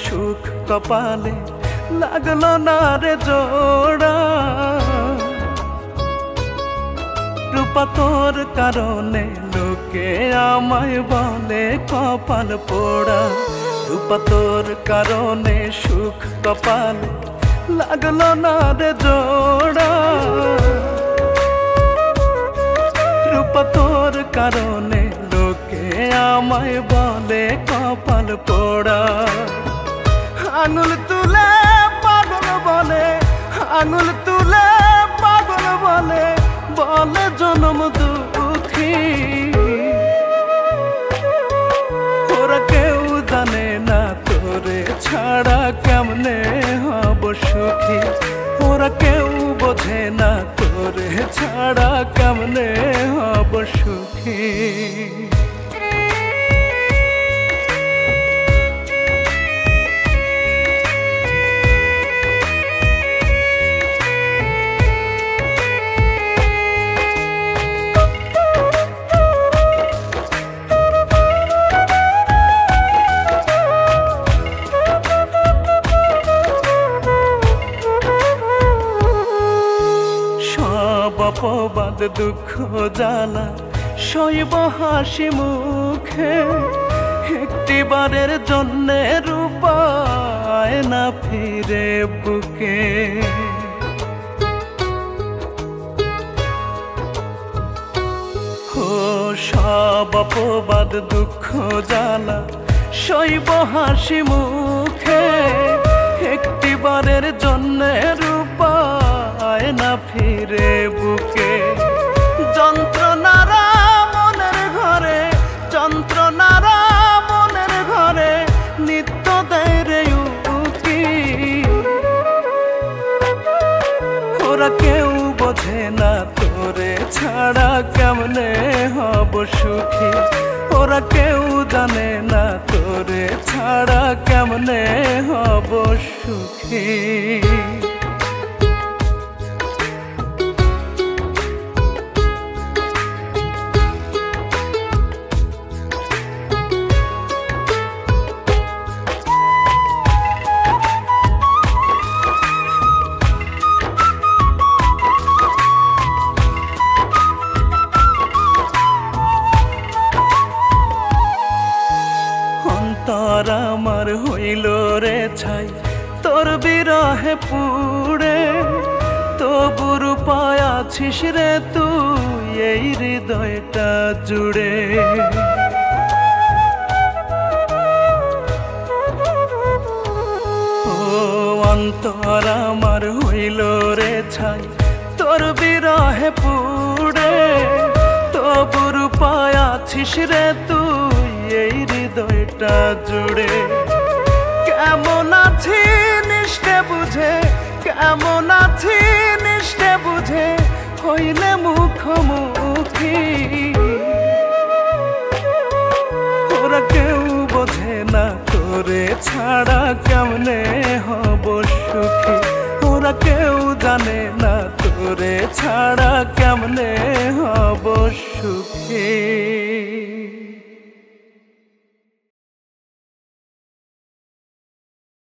সুখ কপালে লাগলো না রে জোড়া। রূপা তোর কারণে লোকে আমায় বলে কপাল পোড়া। রূপা তোর কারণে সুখ কপালে লাগলো না রে জোড়া। রূপা তোর কারণে লোকে আমায় বলে কপাল পোড়া। আঙুল তুলে পাগল বলে, আঙুল তুলে পাগল বলে, বলে জনম দুঃখী। ওরা কেউ জানে না তোরে ছাড়া কেমনে হব সুখী। ওরা কেউ বোঝে না তোরে ছাড়া কেমনে হব সুখী। অপবাদ দুঃখ জ্বালা সইব হাসি মুখে। একটিবারের জন্যে রূপায় না ফিরে বুকে। ও সব অপবাদ দুঃখ জ্বালা সইব হাসি মুখে। একটিবারের জন্যে রূপায় না ফিরে বুকে। যন্ত্রণারা মনের ঘরে, যন্ত্রণারা মনের ঘরে নিত্য দেয় রে উকি। ওরা কেউ বোঝে না তোরে ছাড়া কেমনে হব সুখী। ওরা কেউ জানে না তোরে ছাড়া কেমনে হব সুখী। অন্তর আমার হইল রে ছাই তোর বিরহে পুড়ে। তবু রূপায় আছিস রে তুই এই হৃদয়টা জুড়ে। ও অন্তর আমার হইল রে ছাই তোর বিরহে পুড়ে। তবু রূপায় আছিস রে তুই এই হৃদয়টা জুড়ে। কেমন আছি নিষ্ঠে বুঝে, কেমন আছি নিষ্ঠে বুঝে হইলে মুখোমুখি। ওরা কেউ বোঝে না তোরে ছাড়া কেমনে হব সুখী। ওরা কেউ জানে না তোরে ছাড়া কেমনে হব সুখী।